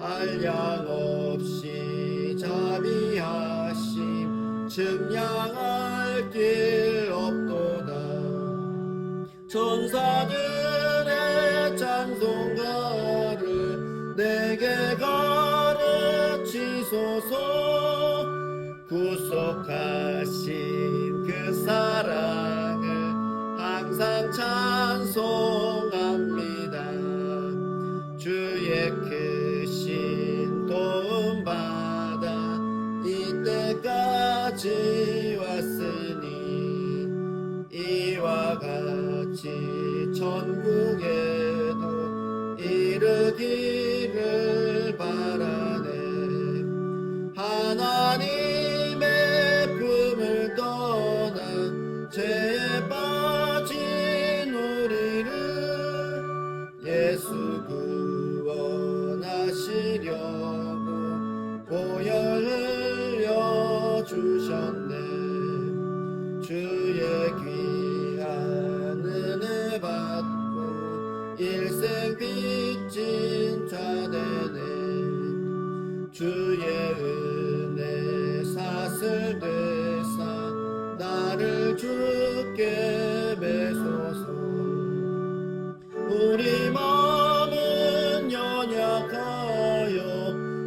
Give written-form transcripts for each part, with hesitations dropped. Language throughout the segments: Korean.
한량없이 자비하심 측량할 길 없도다. 천사들의 찬송가를 내게 가르치소서. 구속하신 그 사랑을 항상 찬송합니다. 주의 크신 도움 받아 이때까지 왔으니 이와 같이 천국에도 이르기를 바라네. 하나님의 품을 떠나 죄에 빠진 우리를 예수 구원하시려고 보혈 흘려 주셨네. 주의 귀한 은혜 받고 일생 빚진 자 되네. 주의 은혜 사슬 되사 나를 주께 매소서. 우리 마음은 연약하여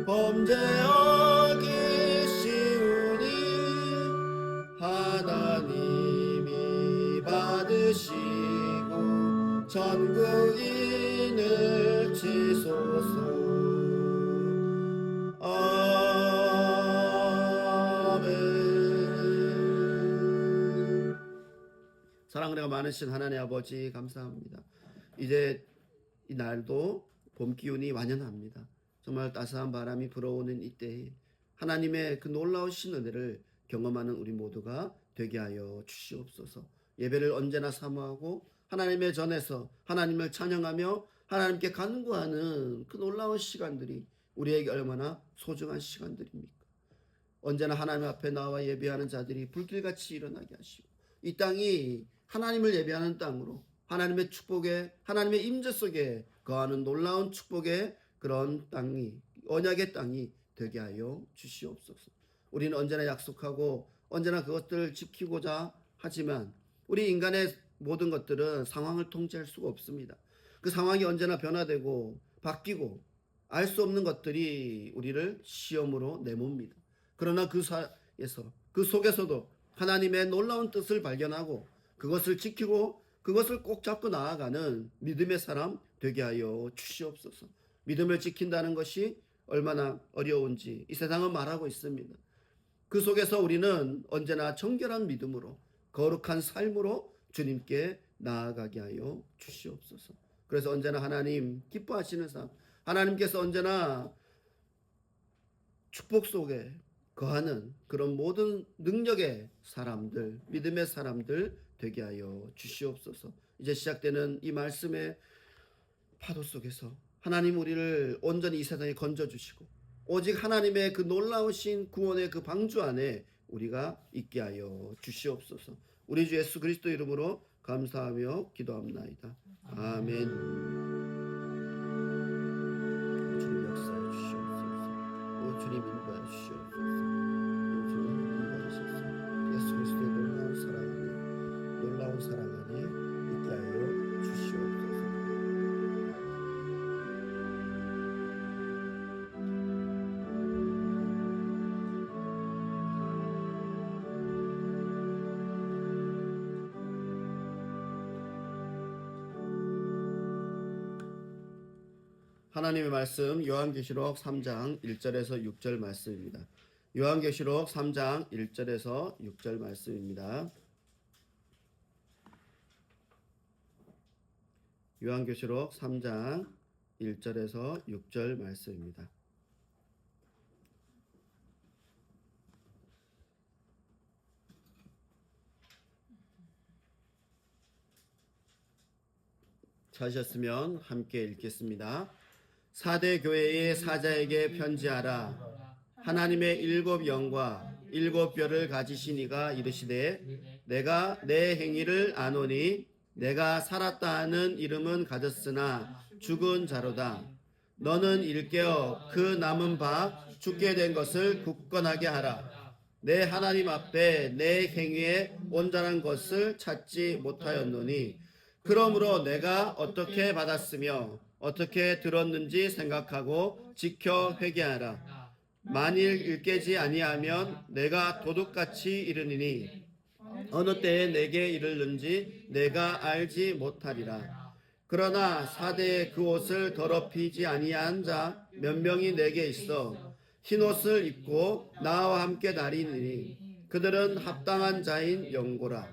범죄하기 쉬우니 하나님이 받으시고 전국인을 치소서. 아멘. 사랑과 많으신 하나님 아버지 감사합니다. 이제 이 날도 봄 기운이 완연합니다. 정말 따스한 바람이 불어오는 이때에 하나님의 그 놀라우신 은혜를 경험하는 우리 모두가 되게 하여 주시옵소서. 예배를 언제나 사모하고 하나님의 전에서 하나님을 찬양하며 하나님께 간구하는 그 놀라운 시간들이 우리에게 얼마나 소중한 시간들입니까? 언제나 하나님 앞에 나와 예배하는 자들이 불길같이 일어나게 하시고 이 땅이 하나님을 예배하는 땅으로 하나님의 축복에 하나님의 임재 속에 거하는 놀라운 축복의 그런 땅이 언약의 땅이 되게 하여 주시옵소서. 우리는 언제나 약속하고 언제나 그것들을 지키고자 하지만 우리 인간의 모든 것들은 상황을 통제할 수가 없습니다. 그 상황이 언제나 변화되고 바뀌고 알 수 없는 것들이 우리를 시험으로 내몬니다. 그러나 그 속에서도 하나님의 놀라운 뜻을 발견하고 그것을 지키고 그것을 꼭 잡고 나아가는 믿음의 사람 되게 하여 주시옵소서. 믿음을 지킨다는 것이 얼마나 어려운지 이 세상은 말하고 있습니다. 그 속에서 우리는 언제나 정결한 믿음으로 거룩한 삶으로 주님께 나아가게 하여 주시옵소서. 그래서 언제나 하나님 기뻐하시는 삶, 하나님께서 언제나 축복 속에 거하는 그런 모든 능력의 사람들, 믿음의 사람들 되게 하여 주시옵소서. 이제 시작되는 이 말씀의 파도 속에서 하나님 우리를 온전히 이 세상에 건져주시고 오직 하나님의 그 놀라우신 구원의 그 방주 안에 우리가 있게 하여 주시옵소서. 우리 주 예수 그리스도 이름으로 감사하며 기도합나이다. 아멘. 주님 역사해 주시옵소서. 주님 인도해 주시옵소서. 주님 인도하셔서 예수 그리스도의 놀라운 사랑 안에 있게 하여 주시옵소서. 하나님의 말씀 요한계시록 3장 1절에서 6절 말씀입니다. 요한계시록 3장 1절에서 6절 말씀입니다. 요한계시록 3장 1절에서 6절 말씀입니다. 찾으셨으면 함께 읽겠습니다. 사대 교회의 사자에게 편지하라. 하나님의 일곱 영과 일곱 뼈를 가지신 이가 이르시되 내가 내 행위를 아노니 내가 살았다 하는 이름은 가졌으나 죽은 자로다. 너는 일깨어 그 남은 바 죽게 된 것을 굳건하게 하라. 내 하나님 앞에 내 행위에 온전한 것을 찾지 못하였노니 그러므로 내가 어떻게 받았으며 어떻게 들었는지 생각하고 지켜 회개하라. 만일 일깨지 아니하면 내가 도둑같이 이르니니 어느 때에 내게 이르는지 내가 알지 못하리라. 그러나 사대에 그 옷을 더럽히지 아니한 자 몇 명이 내게 있어 흰 옷을 입고 나와 함께 다니니 그들은 합당한 자인 영고라.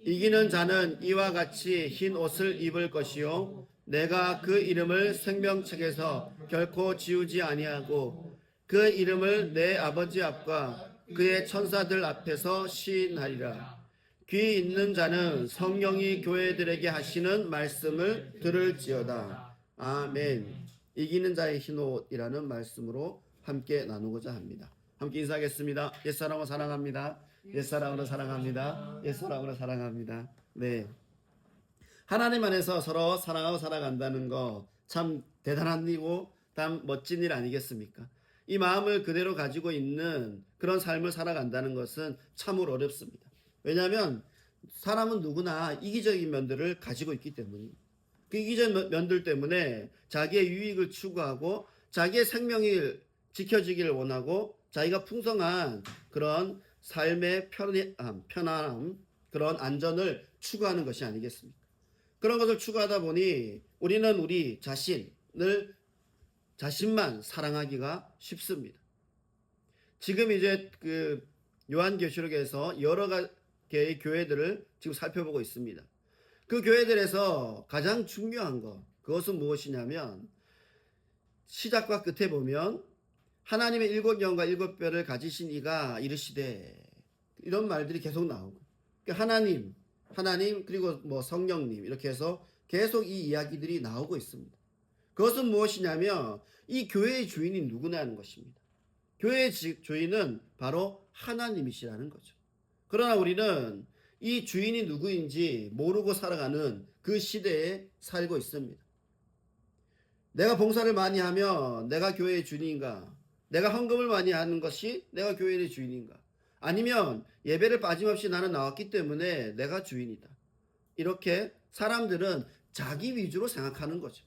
이기는 자는 이와 같이 흰 옷을 입을 것이요 내가 그 이름을 생명책에서 결코 지우지 아니하고 그 이름을 내 아버지 앞과 그의 천사들 앞에서 시인하리라. 귀 있는 자는 성령이 교회들에게 하시는 말씀을 들을지어다. 아멘. 이기는 자의 흰옷이라는 말씀으로 함께 나누고자 합니다. 함께 인사하겠습니다. 옛사랑으로 사랑합니다. 옛사랑으로 사랑합니다. 옛사랑으로 사랑합니다. 네. 하나님 안에서 서로 사랑하고 살아간다는 거 참 대단한 일이고 참 멋진 일 아니겠습니까? 이 마음을 그대로 가지고 있는 그런 삶을 살아간다는 것은 참으로 어렵습니다. 왜냐하면 사람은 누구나 이기적인 면들을 가지고 있기 때문입니다. 그 이기적인 면들 때문에 자기의 유익을 추구하고 자기의 생명이 지켜지기를 원하고 자기가 풍성한 그런 삶의 편안함, 그런 안전을 추구하는 것이 아니겠습니까? 그런 것을 추구하다 보니 우리는 우리 자신만 사랑하기가 쉽습니다. 지금 이제 그 요한계시록에서 여러 개의 교회들을 지금 살펴보고 있습니다. 그 교회들에서 가장 중요한 그것은 무엇이냐면 시작과 끝에 보면 하나님의 7영과 7뼈를 가지신 이가 이르시되 이런 말들이 계속 나오고 하나님 그리고 뭐 성령님 이렇게 해서 계속 이 이야기들이 나오고 있습니다. 그것은 무엇이냐면 이 교회의 주인이 누구냐는 것입니다. 교회의 주인은 바로 하나님이시라는 거죠. 그러나 우리는 이 주인이 누구인지 모르고 살아가는 그 시대에 살고 있습니다. 내가 봉사를 많이 하면 내가 교회의 주인인가? 내가 헌금을 많이 하는 것이 내가 교회의 주인인가? 아니면 예배를 빠짐없이 나는 나왔기 때문에 내가 주인이다. 이렇게 사람들은 자기 위주로 생각하는 거죠.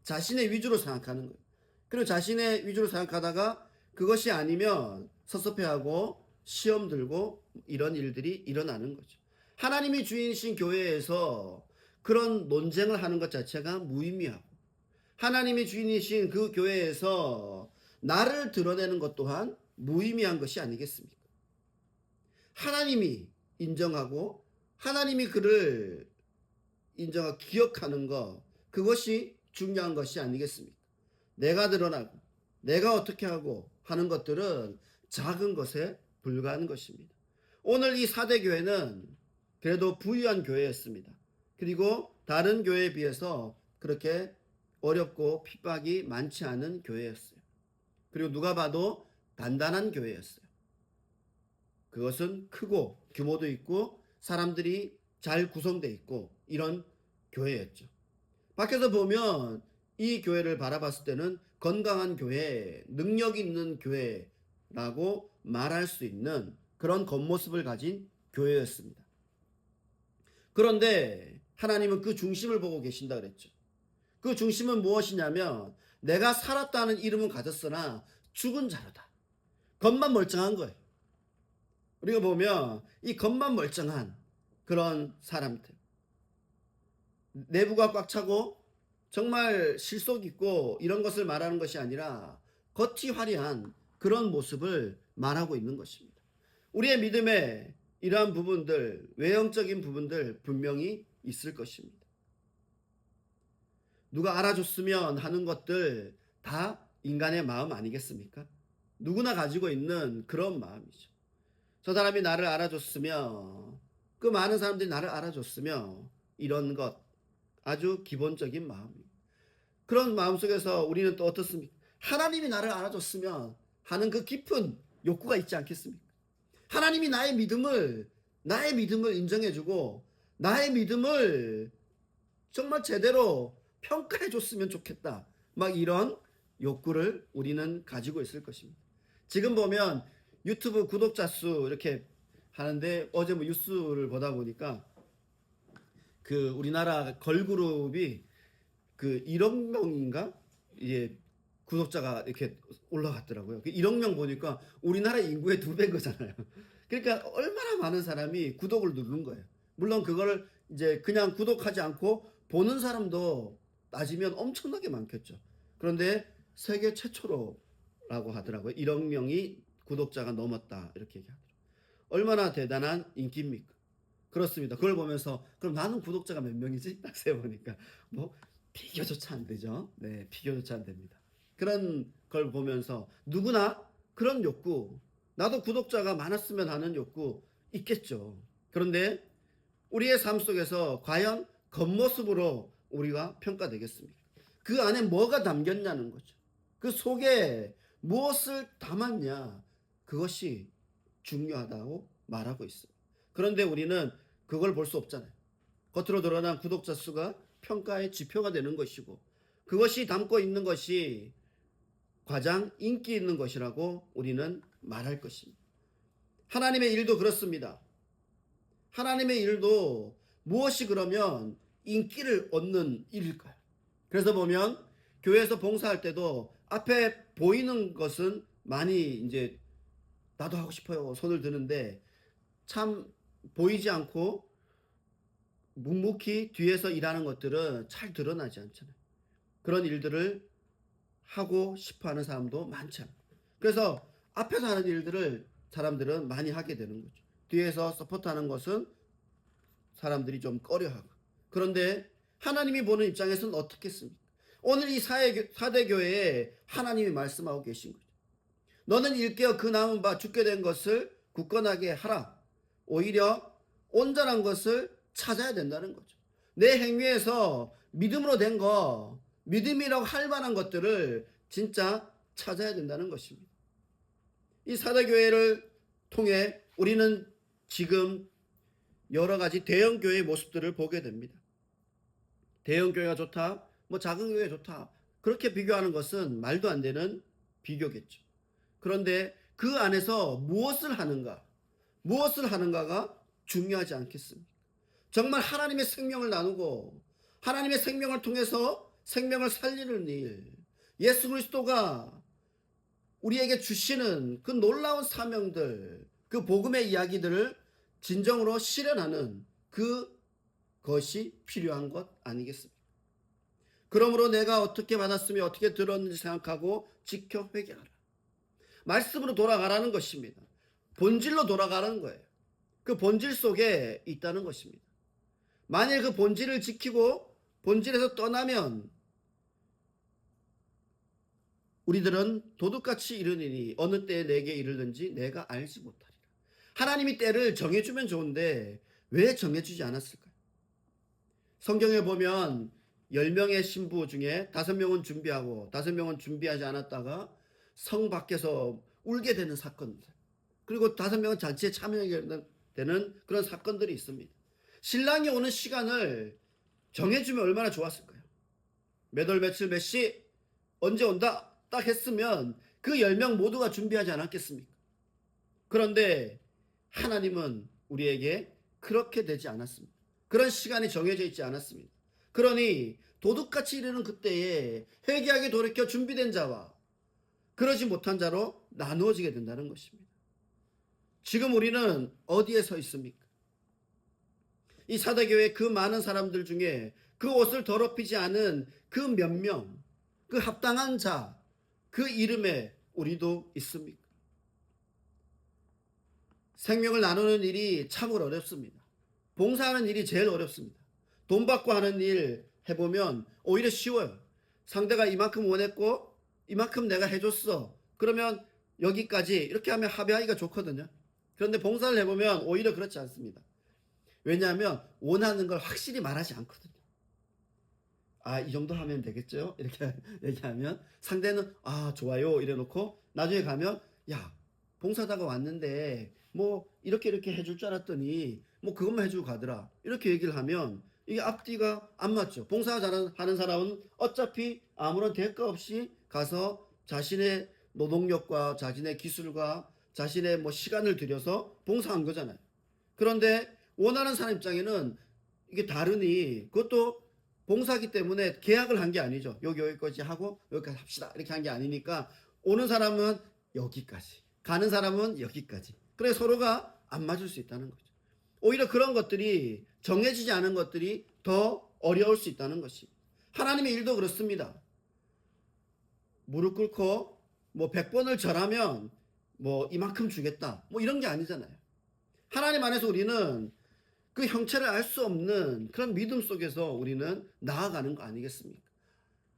자신의 위주로 생각하는 거예요. 그리고 자신의 위주로 생각하다가 그것이 아니면 섭섭해하고 시험 들고 이런 일들이 일어나는 거죠. 하나님이 주인이신 교회에서 그런 논쟁을 하는 것 자체가 무의미하고 하나님이 주인이신 그 교회에서 나를 드러내는 것 또한 무의미한 것이 아니겠습니까? 하나님이 인정하고 하나님이 그를 인정하고 기억하는 것 그것이 중요한 것이 아니겠습니까? 내가 드러나고 내가 어떻게 하고 하는 것들은 작은 것에 불과한 것입니다. 오늘 이 4대 교회는 그래도 부유한 교회였습니다. 그리고 다른 교회에 비해서 그렇게 어렵고 핍박이 많지 않은 교회였어요. 그리고 누가 봐도 단단한 교회였어요. 그것은 크고 규모도 있고 사람들이 잘 구성되어 있고 이런 교회였죠. 밖에서 보면 이 교회를 바라봤을 때는 건강한 교회, 능력 있는 교회라고 말할 수 있는 그런 겉모습을 가진 교회였습니다. 그런데 하나님은 그 중심을 보고 계신다 그랬죠. 그 중심은 무엇이냐면 내가 살았다는 이름은 가졌으나 죽은 자로다. 겉만 멀쩡한 거예요. 우리가 보면 이 겉만 멀쩡한 그런 사람들, 내부가 꽉 차고 정말 실속 있고 이런 것을 말하는 것이 아니라 겉이 화려한 그런 모습을 말하고 있는 것입니다. 우리의 믿음에 이러한 부분들, 외형적인 부분들 분명히 있을 것입니다. 누가 알아줬으면 하는 것들 다 인간의 마음 아니겠습니까? 누구나 가지고 있는 그런 마음이죠. 저 사람이 나를 알아줬으며 그 많은 사람들이 나를 알아줬으며 이런 것 아주 기본적인 마음입니다. 그런 마음 속에서 우리는 또 어떻습니까? 하나님이 나를 알아줬으면 하는 그 깊은 욕구가 있지 않겠습니까? 하나님이 나의 믿음을 인정해주고 나의 믿음을 정말 제대로 평가해줬으면 좋겠다. 막 이런 욕구를 우리는 가지고 있을 것입니다. 지금 보면 유튜브 구독자 수 이렇게 하는데 어제 뭐 뉴스를 보다 보니까 그 우리나라 걸그룹이 그 1억 명인가 이게 구독자가 이렇게 올라갔더라고요. 그 1억 명 보니까 우리나라 인구의 2배인 거잖아요. 그러니까 얼마나 많은 사람이 구독을 누른 거예요. 물론 그걸 이제 그냥 구독하지 않고 보는 사람도 따지면 엄청나게 많겠죠. 그런데 세계 최초로라고 하더라고요. 1억 명이 구독자가 넘었다 이렇게 얘기하더라고요. 얼마나 대단한 인기입니까? 그렇습니다. 그걸 보면서 그럼 나는 구독자가 몇 명이지? 딱 세어보니까 뭐 비교조차 안 되죠. 네, 비교조차 안 됩니다. 그런 걸 보면서 누구나 그런 욕구, 나도 구독자가 많았으면 하는 욕구 있겠죠. 그런데 우리의 삶 속에서 과연 겉모습으로 우리가 평가되겠습니까? 그 안에 뭐가 담겼냐는 거죠. 그 속에 무엇을 담았냐, 그것이 중요하다고 말하고 있어요. 그런데 우리는 그걸 볼 수 없잖아요. 겉으로 드러난 구독자 수가 평가의 지표가 되는 것이고 그것이 담고 있는 것이 가장 인기 있는 것이라고 우리는 말할 것입니다. 하나님의 일도 그렇습니다. 하나님의 일도 무엇이 그러면 인기를 얻는 일일까요? 그래서 보면 교회에서 봉사할 때도 앞에 보이는 것은 많이 이제 나도 하고 싶어요 손을 드는데 참 보이지 않고 묵묵히 뒤에서 일하는 것들은 잘 드러나지 않잖아요. 그런 일들을 하고 싶어 하는 사람도 많지 않아요. 그래서 앞에서 하는 일들을 사람들은 많이 하게 되는 거죠. 뒤에서 서포트하는 것은 사람들이 좀 꺼려하고. 그런데 하나님이 보는 입장에서는 어떻겠습니까? 오늘 이 사대교회에 하나님이 말씀하고 계신 거죠. 너는 일깨어 그 남은 바 죽게 된 것을 굳건하게 하라. 오히려 온전한 것을 찾아야 된다는 거죠. 내 행위에서 믿음으로 된 거, 믿음이라고 할 만한 것들을 진짜 찾아야 된다는 것입니다. 이 사대교회를 통해 우리는 지금 여러 가지 대형 교회의 모습들을 보게 됩니다. 대형 교회가 좋다, 뭐 작은 교회 좋다, 그렇게 비교하는 것은 말도 안 되는 비교겠죠. 그런데 그 안에서 무엇을 하는가가 중요하지 않겠습니까? 정말 하나님의 생명을 나누고 하나님의 생명을 통해서 생명을 살리는 일, 예수 그리스도가 우리에게 주시는 그 놀라운 사명들, 그 복음의 이야기들을 진정으로 실현하는 그것이 필요한 것 아니겠습니까? 그러므로 내가 어떻게 받았으며 어떻게 들었는지 생각하고 지켜 회개하라. 말씀으로 돌아가라는 것입니다. 본질로 돌아가라는 거예요. 그 본질 속에 있다는 것입니다. 만일 그 본질을 지키고 본질에서 떠나면 우리들은 도둑같이 이르니니 어느 때에 내게 이르든지 내가 알지 못하리라. 하나님이 때를 정해주면 좋은데 왜 정해주지 않았을까요? 성경에 보면 10명의 신부 중에 5명은 준비하고 5명은 준비하지 않았다가 성 밖에서 울게 되는 사건들, 그리고 5명은 잔치에 참여하게 되는 그런 사건들이 있습니다. 신랑이 오는 시간을 정해주면 얼마나 좋았을까요? 몇 월 며칠 몇 시 언제 온다 딱 했으면 그 10명 모두가 준비하지 않았겠습니까? 그런데 하나님은 우리에게 그렇게 되지 않았습니다. 그런 시간이 정해져 있지 않았습니다. 그러니 도둑같이 이르는 그때에 회개하게 돌이켜 준비된 자와 그러지 못한 자로 나누어지게 된다는 것입니다. 지금 우리는 어디에 서 있습니까? 이 사대교회 그 많은 사람들 중에 그 옷을 더럽히지 않은 그 몇 명, 그 합당한 자, 그 이름에 우리도 있습니까? 생명을 나누는 일이 참으로 어렵습니다. 봉사하는 일이 제일 어렵습니다. 돈 받고 하는 일 해보면 오히려 쉬워요. 상대가 이만큼 원했고 이만큼 내가 해줬어. 그러면 여기까지 이렇게 하면 합의하기가 좋거든요. 그런데 봉사를 해보면 오히려 그렇지 않습니다. 왜냐하면 원하는 걸 확실히 말하지 않거든요. 아, 이 정도 하면 되겠죠? 이렇게 얘기하면 상대는 아, 좋아요 이래놓고 나중에 가면 야, 봉사다가 왔는데 뭐 이렇게 해줄 줄 알았더니 뭐 그것만 해주고 가더라. 이렇게 얘기를 하면 이게 앞뒤가 안 맞죠. 봉사 잘하는 사람은 어차피 아무런 대가 없이 가서 자신의 노동력과 자신의 기술과 자신의 시간을 들여서 봉사한 거잖아요. 그런데 원하는 사람 입장에는 이게 다르니 그것도 봉사하기 때문에 계약을 한 게 아니죠. 여기까지 하고 여기까지 합시다 이렇게 한 게 아니니까 오는 사람은 여기까지, 가는 사람은 여기까지. 그래 서로가 안 맞을 수 있다는 거죠. 오히려 그런 것들이 정해지지 않은 것들이 더 어려울 수 있다는 것이. 하나님의 일도 그렇습니다. 무릎 꿇고 100번을 절하면 이만큼 주겠다 이런 게 아니잖아요. 하나님 안에서 우리는 그 형체를 알 수 없는 그런 믿음 속에서 우리는 나아가는 거 아니겠습니까?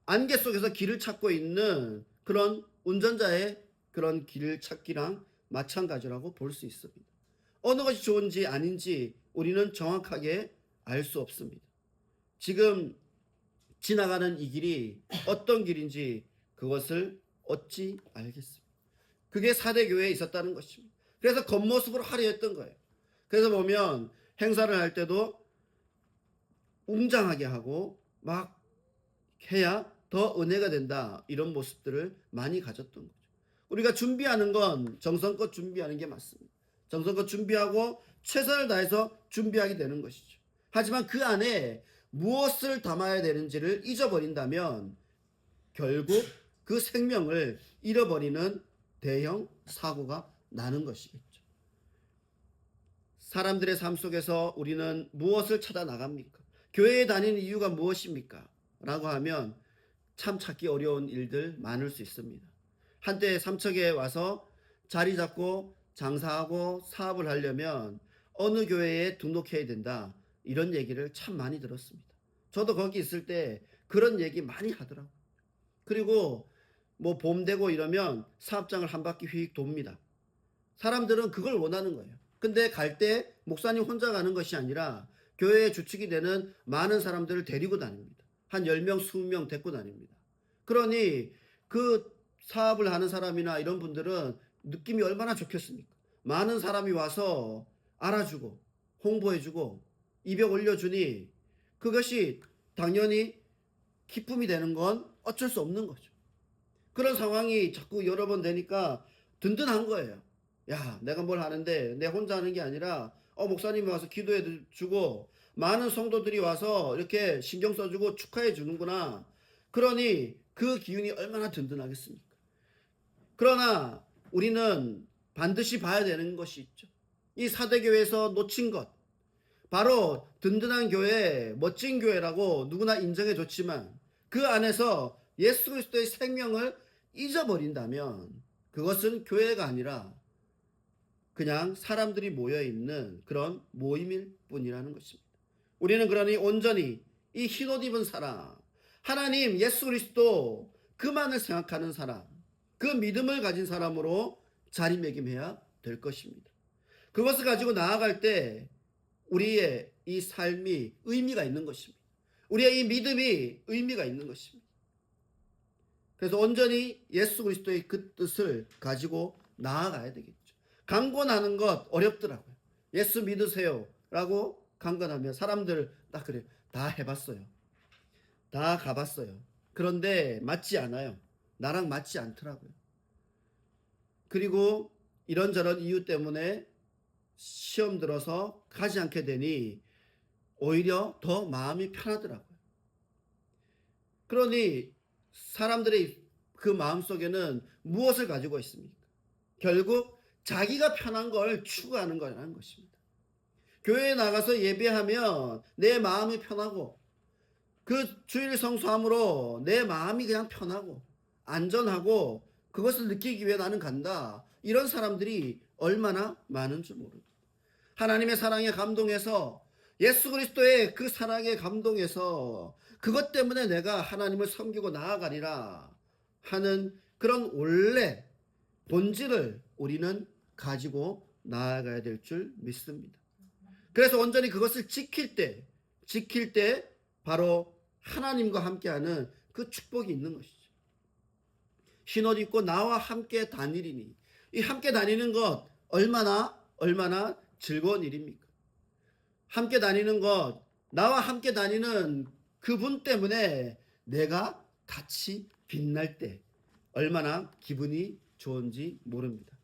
안개 속에서 길을 찾고 있는 그런 운전자의 그런 길 찾기랑 마찬가지라고 볼 수 있습니다. 어느 것이 좋은지 아닌지 우리는 정확하게 알 수 없습니다. 지금 지나가는 이 길이 어떤 길인지 그것을 어찌 알겠습니까? 그게 사대 교회에 있었다는 것입니다. 그래서 겉모습으로 하려 했던 거예요. 그래서 보면 행사를 할 때도 웅장하게 하고 막 해야 더 은혜가 된다, 이런 모습들을 많이 가졌던 거죠. 우리가 준비하는 건 정성껏 준비하는 게 맞습니다. 정성껏 준비하고 최선을 다해서 준비하게 되는 것이죠. 하지만 그 안에 무엇을 담아야 되는지를 잊어버린다면 결국 그 생명을 잃어버리는 대형 사고가 나는 것이겠죠. 사람들의 삶 속에서 우리는 무엇을 찾아 나갑니까? 교회에 다니는 이유가 무엇입니까? 라고 하면 참 찾기 어려운 일들 많을 수 있습니다. 한때 삼척에 와서 자리 잡고 장사하고 사업을 하려면 어느 교회에 등록해야 된다, 이런 얘기를 참 많이 들었습니다. 저도 거기 있을 때 그런 얘기 많이 하더라고요. 그리고 봄 되고 이러면 사업장을 한 바퀴 휙 돕니다. 사람들은 그걸 원하는 거예요. 근데 갈 때 목사님 혼자 가는 것이 아니라 교회의 주축이 되는 많은 사람들을 데리고 다닙니다. 한 10명, 20명 데리고 다닙니다. 그러니 그 사업을 하는 사람이나 이런 분들은 느낌이 얼마나 좋겠습니까? 많은 사람이 와서 알아주고 홍보해주고 이벽 올려주니 그것이 당연히 기쁨이 되는 건 어쩔 수 없는 거죠. 그런 상황이 자꾸 여러 번 되니까 든든한 거예요. 야, 내가 뭘 하는데 내 혼자 하는 게 아니라 목사님이 와서 기도해 주고 많은 성도들이 와서 이렇게 신경 써주고 축하해 주는구나. 그러니 그 기운이 얼마나 든든하겠습니까? 그러나 우리는 반드시 봐야 되는 것이 있죠. 이 사대교회에서 놓친 것, 바로 든든한 교회, 멋진 교회라고 누구나 인정해 줬지만 그 안에서 예수 그리스도의 생명을 잊어버린다면 그것은 교회가 아니라 그냥 사람들이 모여있는 그런 모임일 뿐이라는 것입니다. 우리는 그러니 온전히 이 흰옷 입은 사람, 하나님 예수 그리스도 그만을 생각하는 사람, 그 믿음을 가진 사람으로 자리매김해야 될 것입니다. 그것을 가지고 나아갈 때 우리의 이 삶이 의미가 있는 것입니다. 우리의 이 믿음이 의미가 있는 것입니다. 그래서 온전히 예수 그리스도의 그 뜻을 가지고 나아가야 되겠죠. 강권하는 것 어렵더라고요. 예수 믿으세요 라고 강권하면 사람들 딱 그래요. 다 해봤어요. 다 가봤어요. 그런데 맞지 않아요. 나랑 맞지 않더라고요. 그리고 이런저런 이유 때문에 시험 들어서 가지 않게 되니 오히려 더 마음이 편하더라고요. 그러니 사람들의 그 마음속에는 무엇을 가지고 있습니까? 결국 자기가 편한 걸 추구하는 거라는 것입니다. 교회에 나가서 예배하면 내 마음이 편하고 그 주일 성수함으로 내 마음이 그냥 편하고 안전하고 그것을 느끼기 위해 나는 간다. 이런 사람들이 얼마나 많은 줄 모릅니다. 하나님의 사랑에 감동해서 예수 그리스도의 그 사랑에 감동해서 그것 때문에 내가 하나님을 섬기고 나아가리라 하는 그런 원래 본질을 우리는 가지고 나아가야 될 줄 믿습니다. 그래서 온전히 그것을 지킬 때 바로 하나님과 함께하는 그 축복이 있는 것이죠. 흰옷 입고 나와 함께 다니리니, 이 함께 다니는 것 얼마나 즐거운 일입니까? 함께 다니는 것, 나와 함께 다니는 그분 때문에 내가 같이 빛날 때 얼마나 기분이 좋은지 모릅니다.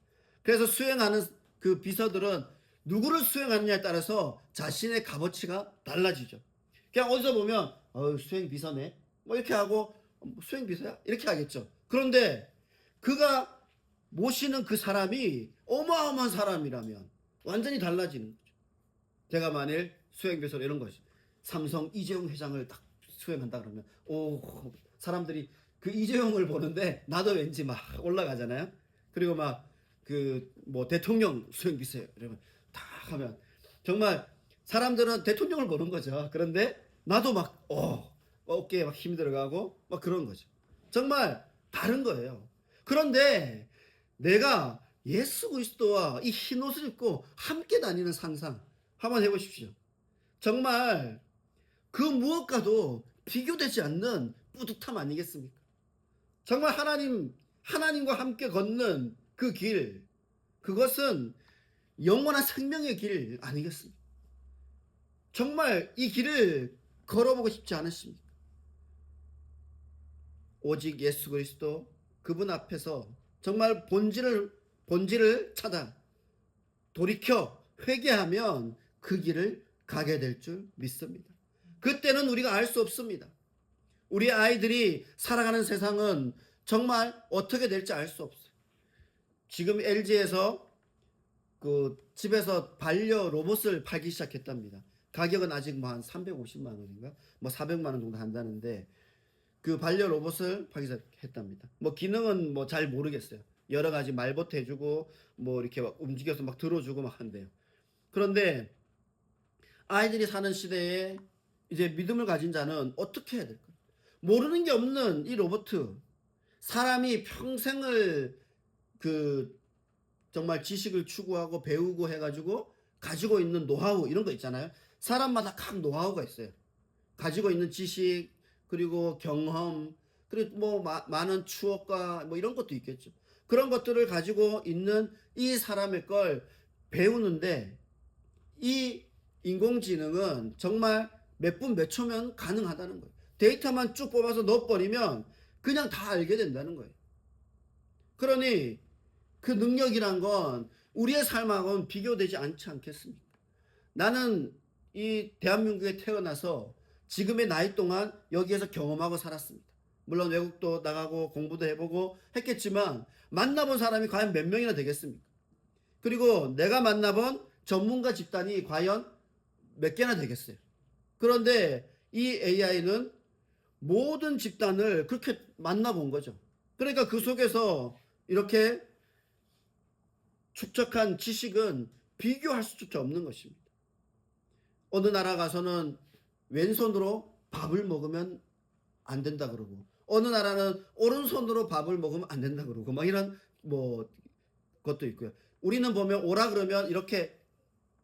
그래서 수행하는 그 비서들은 누구를 수행하느냐에 따라서 자신의 값어치가 달라지죠. 그냥 어디서 보면 수행 비서네 뭐 이렇게 하고 수행 비서야 이렇게 하겠죠. 그런데 그가 모시는 그 사람이 어마어마한 사람이라면 완전히 달라지는 거죠. 제가 만일 수행 비서로 이런 거죠. 삼성 이재용 회장을 딱 수행한다 그러면 사람들이 그 이재용을 보는데 나도 왠지 막 올라가잖아요. 그리고 막 그 뭐 대통령 수행 비서예요. 이러면 딱 하면 정말 사람들은 대통령을 보는 거죠. 그런데 나도 막 어깨에 막 힘이 들어가고 막 그런 거죠. 정말 다른 거예요. 그런데 내가 예수 그리스도와 이 흰 옷을 입고 함께 다니는 상상 한번 해보십시오. 정말 그 무엇과도 비교되지 않는 뿌듯함 아니겠습니까? 정말 하나님과 함께 걷는 그 길, 그것은 영원한 생명의 길 아니겠습니까? 정말 이 길을 걸어보고 싶지 않으십니까? 오직 예수 그리스도 그분 앞에서 정말 본질을 찾아 돌이켜 회개하면 그 길을 가게 될 줄 믿습니다. 그때는 우리가 알 수 없습니다. 우리 아이들이 살아가는 세상은 정말 어떻게 될지 알 수 없어요. 지금 LG에서 그 집에서 반려 로봇을 팔기 시작했답니다. 가격은 아직 뭐 한 350만 원인가? 뭐 400만 원 정도 한다는데 그 반려 로봇을 팔기 시작했답니다. 뭐 기능은 뭐 잘 모르겠어요. 여러 가지 말버트 해주고 뭐 이렇게 막 움직여서 막 들어주고 막 한대요. 그런데 아이들이 사는 시대에 이제 믿음을 가진 자는 어떻게 해야 될까요? 모르는 게 없는 이 로봇, 사람이 평생을 그 정말 지식을 추구하고 배우고 해가지고 가지고 있는 노하우 이런 거 있잖아요. 사람마다 각 노하우가 있어요. 가지고 있는 지식 그리고 경험 그리고 뭐 많은 추억과 뭐 이런 것도 있겠죠. 그런 것들을 가지고 있는 이 사람의 걸 배우는데 이 인공지능은 정말 몇 분 몇 초면 가능하다는 거예요. 데이터만 쭉 뽑아서 넣어버리면 그냥 다 알게 된다는 거예요. 그러니 그 능력이란 건 우리의 삶하고는 비교되지 않지 않겠습니까? 나는 이 대한민국에 태어나서 지금의 나이 동안 여기에서 경험하고 살았습니다. 물론 외국도 나가고 공부도 해보고 했겠지만 만나본 사람이 과연 몇 명이나 되겠습니까? 그리고 내가 만나본 전문가 집단이 과연 몇 개나 되겠어요? 그런데 이 AI는 모든 집단을 그렇게 만나본 거죠. 그러니까 그 속에서 이렇게 축적한 지식은 비교할 수조차 없는 것입니다. 어느 나라 가서는 왼손으로 밥을 먹으면 안 된다 그러고 어느 나라는 오른손으로 밥을 먹으면 안 된다 그러고 막 이런 뭐 것도 있고요. 우리는 보면 오라 그러면 이렇게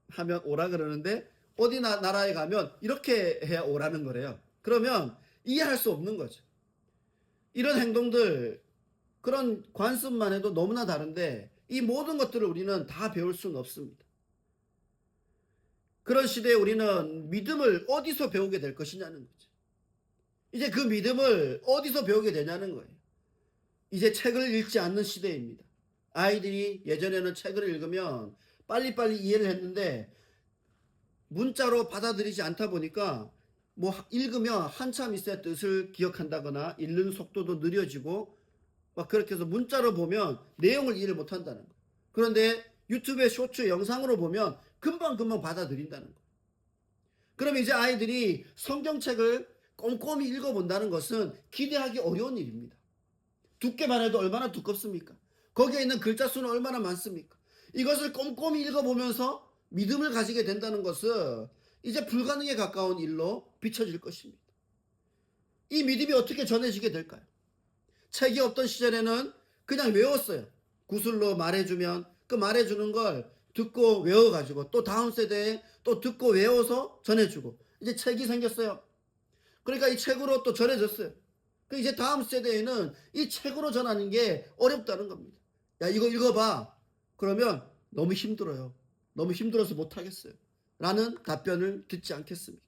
하면 오라 그러는데 어디 나라에 가면 이렇게 해야 오라는 거래요. 그러면 이해할 수 없는 거죠. 이런 행동들, 그런 관습만 해도 너무나 다른데 이 모든 것들을 우리는 다 배울 수는 없습니다. 그런 시대에 우리는 믿음을 어디서 배우게 될 것이냐는 거죠. 이제 그 믿음을 어디서 배우게 되냐는 거예요. 이제 책을 읽지 않는 시대입니다. 아이들이 예전에는 책을 읽으면 빨리빨리 이해를 했는데 문자로 받아들이지 않다 보니까 뭐 읽으면 한참 있어야 뜻을 기억한다거나 읽는 속도도 느려지고 막 그렇게 해서 문자로 보면 내용을 이해를 못한다는 거예요. 그런데 유튜브의 쇼츠 영상으로 보면 금방 받아들인다는 거예요. 그럼 이제 아이들이 성경책을 꼼꼼히 읽어본다는 것은 기대하기 어려운 일입니다. 두께만 해도 얼마나 두껍습니까? 거기에 있는 글자 수는 얼마나 많습니까? 이것을 꼼꼼히 읽어보면서 믿음을 가지게 된다는 것은 이제 불가능에 가까운 일로 비춰질 것입니다. 이 믿음이 어떻게 전해지게 될까요? 책이 없던 시절에는 그냥 외웠어요. 구슬로 말해주면 그 말해주는 걸 듣고 외워가지고 또 다음 세대에 또 듣고 외워서 전해주고 이제 책이 생겼어요. 그러니까 이 책으로 또 전해졌어요. 그 이제 다음 세대에는 이 책으로 전하는 게 어렵다는 겁니다. 야, 이거 읽어봐. 그러면 너무 힘들어요. 너무 힘들어서 못하겠어요. 라는 답변을 듣지 않겠습니까?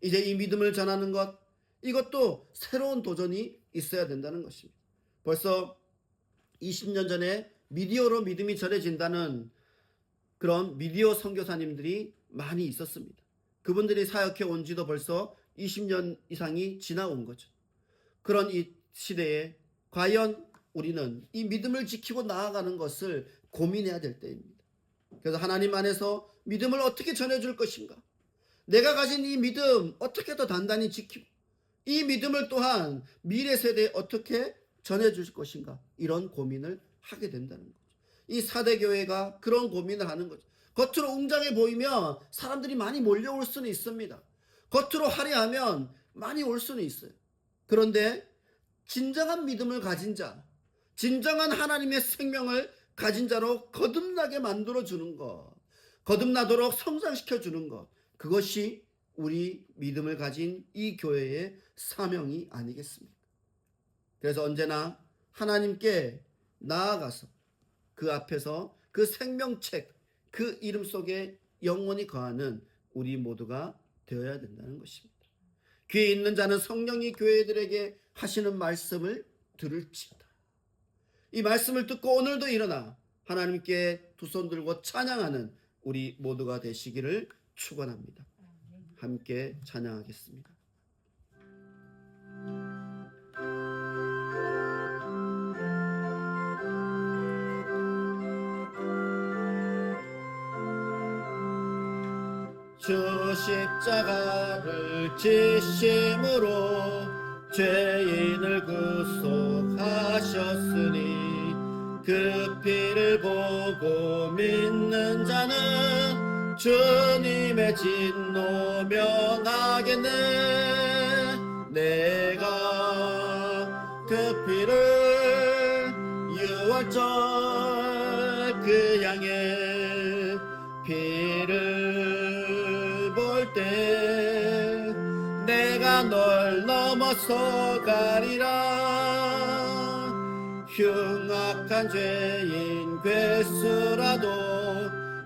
이제 이 믿음을 전하는 것, 이것도 새로운 도전이 있어야 된다는 것입니다. 벌써 20년 전에 미디어로 믿음이 전해진다는 그런 미디어 선교사님들이 많이 있었습니다. 그분들이 사역해 온 지도 벌써 20년 이상이 지나온 거죠. 그런 이 시대에 과연 우리는 이 믿음을 지키고 나아가는 것을 고민해야 될 때입니다. 그래서 하나님 안에서 믿음을 어떻게 전해줄 것인가? 내가 가진 이 믿음 어떻게 더 단단히 지키고 이 믿음을 또한 미래 세대에 어떻게 전해줄 것인가? 이런 고민을 하게 된다는 거죠. 이 사대교회가 그런 고민을 하는 거죠. 겉으로 웅장해 보이면 사람들이 많이 몰려올 수는 있습니다. 겉으로 화려하면 많이 올 수는 있어요. 그런데 진정한 믿음을 가진 자, 진정한 하나님의 생명을 가진 자로 거듭나게 만들어주는 것, 거듭나도록 성장시켜주는 것, 그것이 우리 믿음을 가진 이 교회의 사명이 아니겠습니까? 그래서 언제나 하나님께 나아가서 그 앞에서 그 생명책, 그 이름 속에 영원히 거하는 우리 모두가 되어야 된다는 것입니다. 귀에 있는 자는 성령이 교회들에게 하시는 말씀을 들을지어다. 이 말씀을 듣고 오늘도 일어나 하나님께 두 손 들고 찬양하는 우리 모두가 되시기를 축원합니다. 함께 찬양하겠습니다. 주 십자가를 지심으로 죄인을 구속하셨으니 그 피를 보고 믿는 자는 주님의 진노 면하겠네. 내가 그 피를 6월절 그 양의 피를 볼 때 내가 널 넘어서 가리라. 흉악한 죄인 괴수라도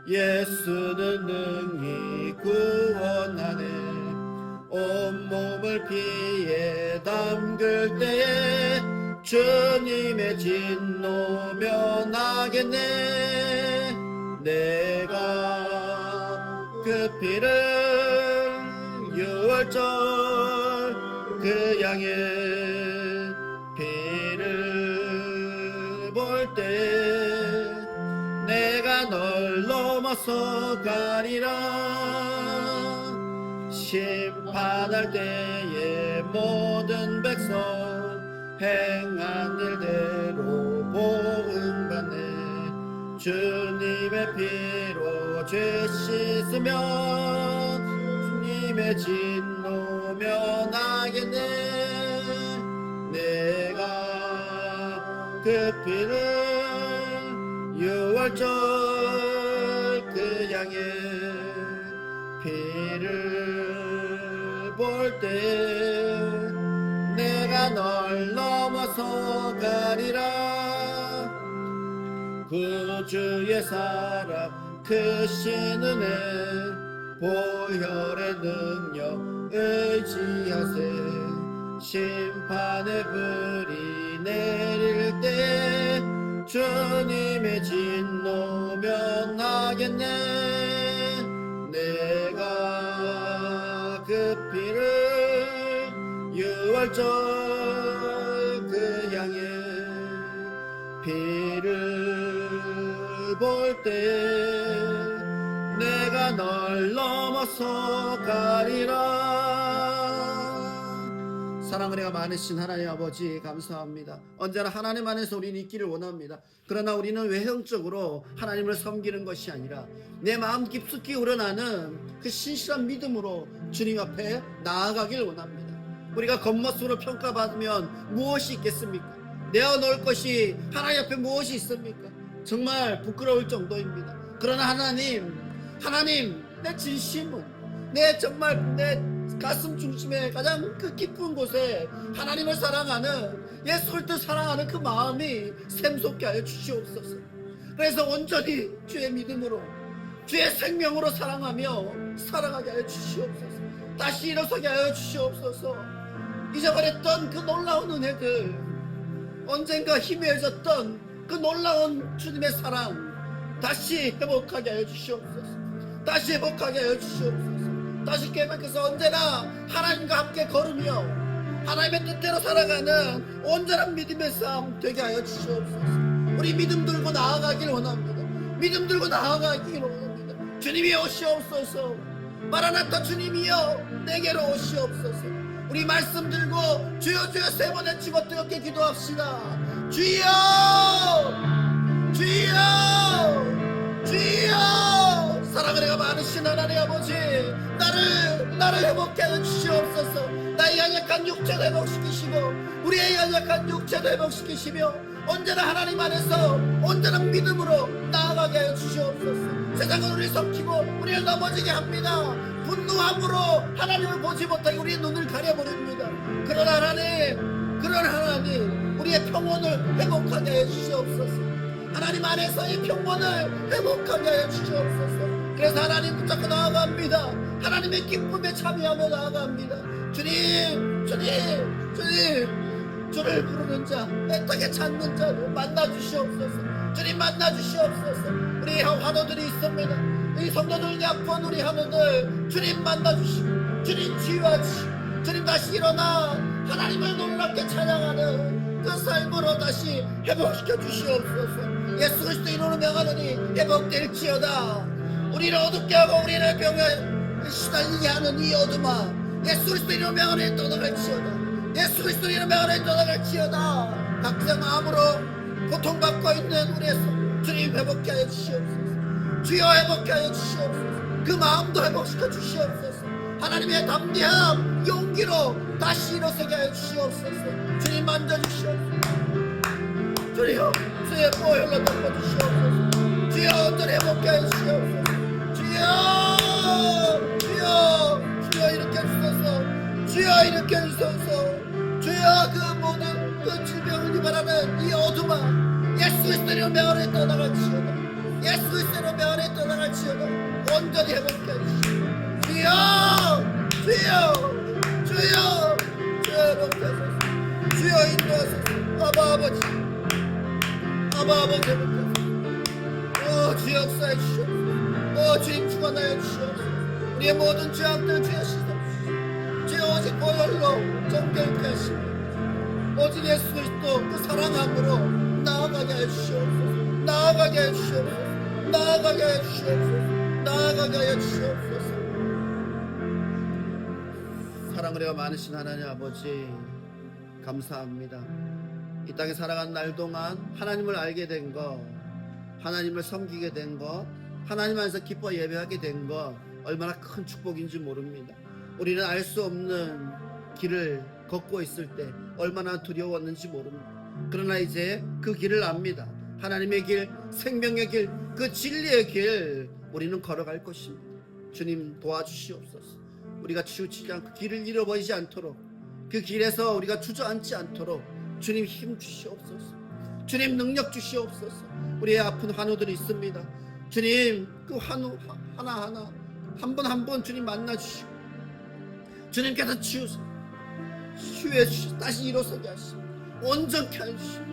예수는 능히 구원하네. 온몸을 피에 담글 때에 주님의 진노 면하겠네. 내가 그 피를 6월절 그 양의 피를 볼 때 내가 널 넘어서 가리라. 심판할 때에 모든 백성 행한 일대로 보응받네. 주님의 피로 죄 씻으면 주님의 진노 면하겠네. 내가 그 피를 6월절 그 양의 피를 볼 때 내가 널 넘어서 가리라. 구주의 사랑 크신 은혜 보혈의 능력 의지하세. 심판의 불이 내릴 때 주님의 진노 면하겠네. 내가 그 피를 6월절 그 양의 피를 볼 때 내가 널 넘어서 가리라. 사랑을 해가 많으신 하나님 아버지 감사합니다. 언제나 하나님 안에서 우리는 있기를 원합니다. 그러나 우리는 외형적으로 하나님을 섬기는 것이 아니라 내 마음 깊숙이 우러나는 그 신실한 믿음으로 주님 앞에 나아가길 원합니다. 우리가 겉모습으로 평가받으면 무엇이 있겠습니까? 내어놓을 것이 하나님 앞에 무엇이 있습니까? 정말 부끄러울 정도입니다. 그러나 하나님 내 진심은 내 정말 내 가슴 중심에 가장 그 깊은 곳에 하나님을 사랑하는 예 솔뜻 사랑하는 그 마음이 샘솟게 하여 주시옵소서. 그래서 온전히 주의 믿음으로 주의 생명으로 사랑하며 살아가게 하여 주시옵소서. 다시 일어서게 하여 주시옵소서. 잊어버렸던 그 놀라운 은혜들 언젠가 희미해졌던 그 놀라운 주님의 사랑 다시 회복하게 하여 주시옵소서. 다시 회복하게 하여 주시옵소서. 다시 계속해서 언제나 하나님과 함께 걸으며 하나님의 뜻대로 살아가는 온전한 믿음의 삶 되게 하여 주시옵소서. 우리 믿음 들고 나아가길 원합니다. 믿음 들고 나아가길 원합니다. 주님이 오시옵소서. 마라나타 주님이여 내게로 오시옵소서. 우리 말씀 들고 주여 주여 세 번 외치고 뜨겁게 기도합시다. 주여 주여 주여. 사랑을 내가 많으신 하나님 아버지, 나를 회복케 하여 주시옵소서. 나의 연약한 육체도 회복시키시고 우리의 연약한 육체도 회복시키시며 언제나 하나님 안에서 온전한 믿음으로 나아가게 하여 주시옵소서. 세상은 우리를 섞이고 우리를 넘어지게 합니다. 분노함으로 하나님을 보지 못하게 우리의 눈을 가려버립니다. 그러나 하나님 우리의 평온을 회복하게 하여 주시옵소서. 하나님 안에서의 평온을 회복하게 하여 주시옵소서. 그래서 하나님 붙잡고 나아갑니다. 하나님의 기쁨에 참여하며 나아갑니다. 주님 주를 부르는 자, 애타게 찾는 자를 만나주시옵소서. 주님 만나주시옵소서. 우리 환우들이 있습니다. 이 성도들 약한 우리 환우들 주님 만나주시고 주님 치유하시고 주님 다시 일어나 하나님을 놀랍게 찬양하는 그 삶으로 다시 회복시켜 주시옵소서. 예수 그리스도 이름으로 명하노니 회복될지어다. 우리를 어둡게 하고 우리를 병에 시달리게 하는 이 어둠아, 예수 그리스도 이름으로 명하노니 떠나갈지어다. 예수 그리스도 이름으로 명하노니 떠나갈지어다. 각자 마음으로 고통받고 있는 우리의 주님 회복케 하여 주시옵소서. 주여 회복케 하여 주시옵소서. 그 마음도 회복시켜 주시옵소서. 하나님의 담대함 용기로 다시 일어서게 하여 주시옵소서. 주님 만져주시옵소서. 주여 주의 보혈로 덮어주시옵소서. 주여 온전히 회복케 하여 주시옵소서. 주여 일으켜 주소서. 주여 일으켜 주소서. 주여 그 모든 그 질병을 유발하는 이 어둠아, 예수 그리스도로 명하노니 떠나갈지어다. 예수 그리스도로 명하노니 떠나갈지어다. 온전히 회복케 하시옵소서. 주여 회복케 하소서. 주여 인도하소서. 아버지 회복케 하소서. 주여 역사해 주시옵소서. 주님 주관하여 주시옵소서. 우리의 모든 죄악들 주여 씻어주시옵소서. 주여 오직 보혈로 정결케 하시옵소서. 오직 예수 그리스도 그 사랑함으로 나아가게 하여 주시옵소서. 나아가게 하여 주시옵소서. 나아가게 하여 주시옵소서. 나아가게 하여 주시옵소서. 사랑을 해와 많으신 하나님 아버지 감사합니다. 이 땅에 살아간 날 동안 하나님을 알게 된 것, 하나님을 섬기게 된 것, 하나님 안에서 기뻐 예배하게 된 것 얼마나 큰 축복인지 모릅니다. 우리는 알 수 없는 길을 걷고 있을 때 얼마나 두려웠는지 모릅니다. 그러나 이제 그 길을 압니다. 하나님의 길, 생명의 길, 그 진리의 길 우리는 걸어갈 것입니다. 주님 도와주시옵소서. 우리가 치우치지 않고 길을 잃어버리지 않도록, 그 길에서 우리가 주저앉지 않도록 주님 힘 주시옵소서. 주님 능력 주시옵소서. 우리의 아픈 환우들이 있습니다. 주님 그 환우 하나하나 한 분 한 분 주님 만나주시고 주님께서 치유해 주시고 다시 일어서게 하시고 온전케 해주시고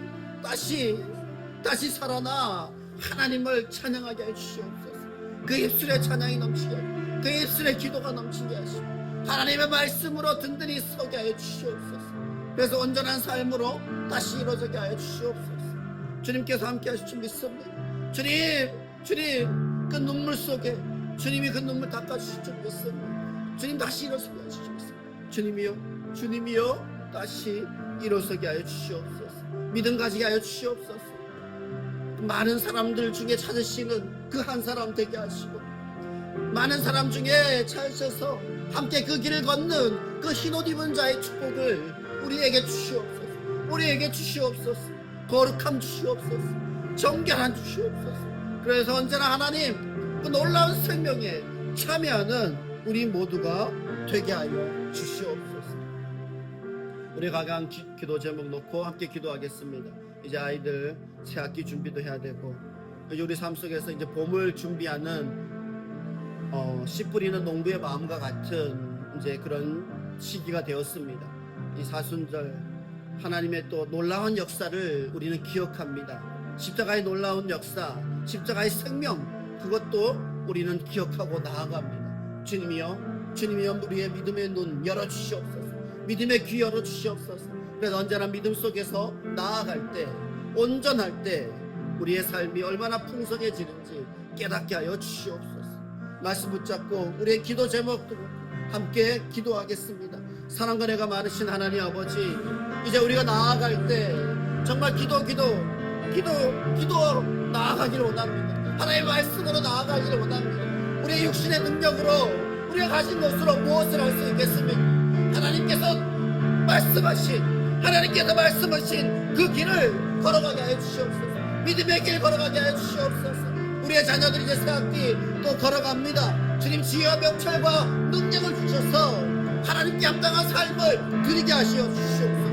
다시 살아나 하나님을 찬양하게 해주시옵소서. 그 입술에 찬양이 넘치게 하시고 그 입술에 기도가 넘치게 하시고 하나님의 말씀으로 든든히 서게 하여 주시옵소서. 그래서 온전한 삶으로 다시 이루어지게 하여 주시옵소서. 주님께서 함께 하실 줄 믿습니다. 주님 그 눈물 속에 주님이 그 눈물 닦아주실 줄 믿습니다. 주님 다시 일어서게 하여 주시옵소서. 주님이여 다시 일어서게 하여 주시옵소서. 믿음 가지게 하여 주시옵소서. 많은 사람들 중에 찾으시는 그 한 사람 되게 하시고 많은 사람 중에 찾으셔서 함께 그 길을 걷는 그 흰옷 입은 자의 축복을 우리에게 주시옵소서. 우리에게 주시옵소서. 거룩함 주시옵소서. 정결함 주시옵소서. 그래서 언제나 하나님 그 놀라운 생명에 참여하는 우리 모두가 되게 하여 주시옵소서. 우리 각각 기도 제목 놓고 함께 기도하겠습니다. 이제 아이들 새학기 준비도 해야 되고 우리 삶 속에서 이제 봄을 준비하는 씨 뿌리는 농부의 마음과 같은 이제 그런 시기가 되었습니다. 이 사순절 하나님의 또 놀라운 역사를 우리는 기억합니다. 십자가의 놀라운 역사, 십자가의 생명, 그것도 우리는 기억하고 나아갑니다. 주님이여 우리의 믿음의 눈 열어주시옵소서. 믿음의 귀 열어주시옵소서. 그래서 언제나 믿음 속에서 나아갈 때, 온전할 때 우리의 삶이 얼마나 풍성해지는지 깨닫게 하여 주시옵소서. 말씀 붙잡고 우리의 기도 제목도 함께 기도하겠습니다. 사랑과 은혜가 많으신 하나님 아버지, 이제 우리가 나아갈 때 정말 기도로 나아가기를 원합니다. 하나님의 말씀으로 나아가기를 원합니다. 우리의 육신의 능력으로 우리가 가진 것으로 무엇을 할 수 있겠습니까? 하나님께서 말씀하신 그 길을 걸어가게 하여 주시옵소서. 믿음의 길 걸어가게 하여 주시옵소서. 우리의 자녀들이 이제 새학기 또 걸어갑니다. 주님 지혜와 명철과 능력을 주셔서 하나님께 합당한 삶을 드리게 하시어 주시옵소서.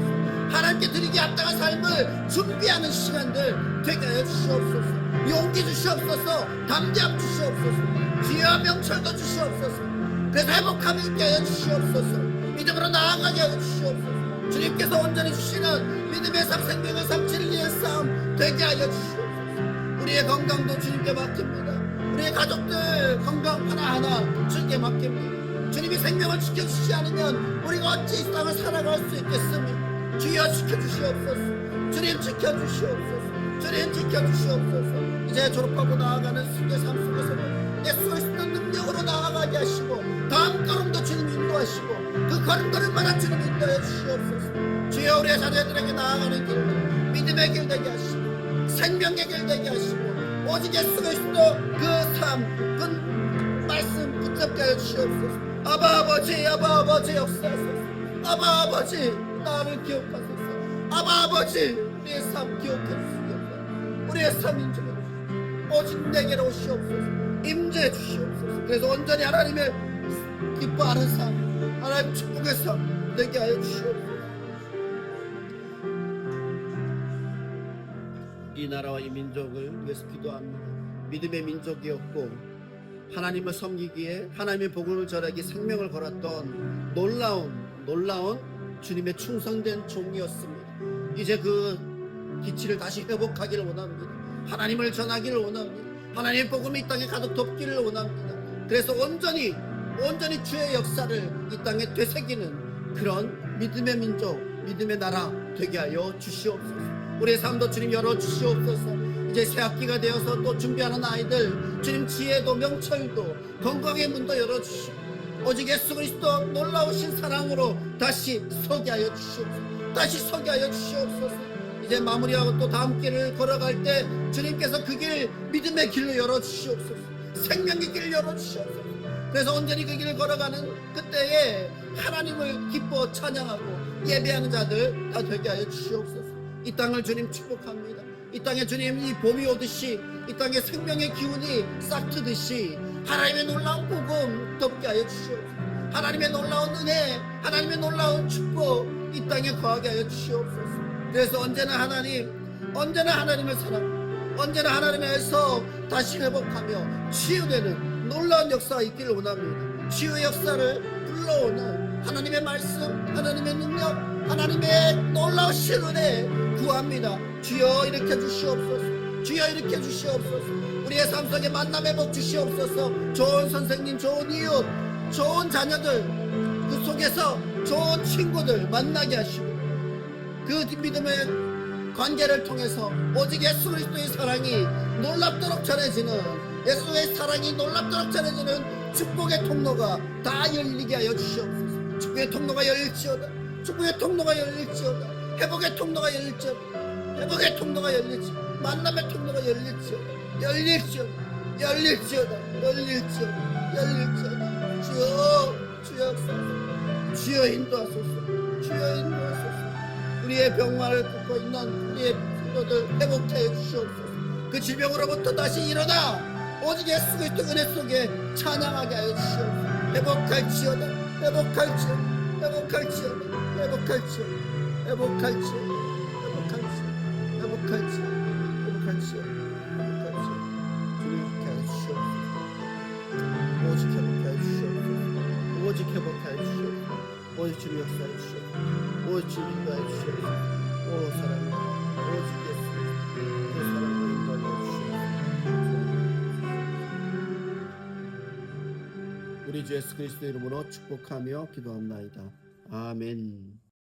하나님께 드리기 합당한 삶을 준비하는 시간들 되게 하여 주시옵소서. 용기 주시옵소서. 담대함 주시옵소서. 지혜와 명철도 주시옵소서. 그래서 회복함이 있게 하여 주시옵소서. 믿음으로 나아가게 하여 주시옵소서. 주님께서 온전히 주시는 믿음의 삶, 생명의 삶, 진리의 삶 되게 하여 주시옵소서. 우리의 건강도 주님께 맡깁니다. 우리의 가족들 건강 하나하나 주님께 맡깁니다. 주님이 생명을 지켜주시지 않으면 우리가 어찌 이 땅을 살아갈 수 있겠습니까? 주여 지켜주시옵소서. 주님 지켜주시옵소서. 주님 지켜주시옵소서. 이제 졸업하고 나아가는 수의 삶 속에서도 예수 그리스도 능력으로 나아가게 하시고 다음 걸음도 주님 인도하시고 그 걸음걸음마다 주님 인도해 주시옵소서. 주여 우리의 자녀들에게 나아가는 길 믿음의 길 되게 하시고 생명의 길 되게 하시고 오직 예수 그리스도 그 삶, 그 말씀 붙잡게 하여 주시옵소서. 아바 아버지 역사하소서. 아바 아버지 나를 기억하소서. 아바 아버지 우리의 삶 기억해 주시옵소서. 우리의 삶 인정해 주시옵소서. 오직 내게로 오시옵소서. 임재해 주시옵소서. 그래서 온전히 하나님의 기뻐하는 삶, 하나님 축복의 삶 되게 하여 주시옵소서. 이 나라와 이 민족을 위해서 기도합니다. 믿음의 민족이었고 하나님을 섬기기에 하나님의 복음을 전하기 생명을 걸었던 놀라운 주님의 충성된 종이었습니다. 이제 그 기치를 다시 회복하기를 원합니다. 하나님을 전하기를 원합니다. 하나님의 복음이 이 땅에 가득 덮기를 원합니다. 그래서 온전히 주의 역사를 이 땅에 되새기는 그런 믿음의 민족, 믿음의 나라 되게 하여 주시옵소서. 우리의 삶도 주님 열어주시옵소서. 이제 새학기가 되어서 또 준비하는 아이들 주님 지혜도 명철도 건강의 문도 열어주시고 오직 예수 그리스도 놀라우신 사랑으로 다시 서게 하여 주시옵소서. 이제 마무리하고 또 다음 길을 걸어갈 때 주님께서 그 길 믿음의 길로 열어주시옵소서. 생명의 길을 열어주시옵소서. 그래서 온전히 그 길을 걸어가는 그때에 하나님을 기뻐 찬양하고 예배하는 자들 다 되게 하여 주시옵소서. 이 땅을 주님 축복합니다. 이 땅에 주님 이 봄이 오듯이 이 땅에 생명의 기운이 싹트듯이 하나님의 놀라운 복음 덮게 하여 주시옵소서. 하나님의 놀라운 은혜, 하나님의 놀라운 축복 이 땅에 거하게 하여 주시옵소서. 그래서 언제나 하나님을 사랑, 언제나 하나님에서 다시 회복하며 치유되는 놀라운 역사가 있기를 원합니다. 치유의 역사를 불러오는 하나님의 말씀, 하나님의 능력, 하나님의 놀라우신 은혜 구합니다. 주여 일으켜 주시옵소서. 주여 일으켜 주시옵소서. 우리의 삶 속에 만남의 복 주시옵소서. 좋은 선생님, 좋은 이웃, 좋은 자녀들 그 속에서 좋은 친구들 만나게 하시고 그 믿음의 관계를 통해서 오직 예수 그리스도의 사랑이 놀랍도록 전해지는 예수의 사랑이 놀랍도록 전해지는 축복의 통로가 다 열리게 하여 주시옵소서. 축복의 통로가 열릴지어다. 축복의 통로가 열릴지어다. 회복의 통로가 열릴지어다. 회복의 통로가 열릴지어다. 만남의 통로가 열릴지어다. 주여 역사하소서. 주여 인도하소서. 우리의 병마를 앓고 있는 우리의 성도들 회복해 주시옵소서. 그 질병으로부터 다시 일어나 오직 예수 그리스도 은혜 속에 찬양하게 하여 주시옵소서. 회복할지어다. 오직 회복하여 주시옵소서. 오직 주님 역사해 주시옵소서. 오직 주님 인도해 주시옵소서. 오 사랑합니다. 오직 예수 그 사랑으로 인도하여 주시옵소서. 우리 주 예수 그리스도 이름으로 축복하며 기도합나이다. 아멘.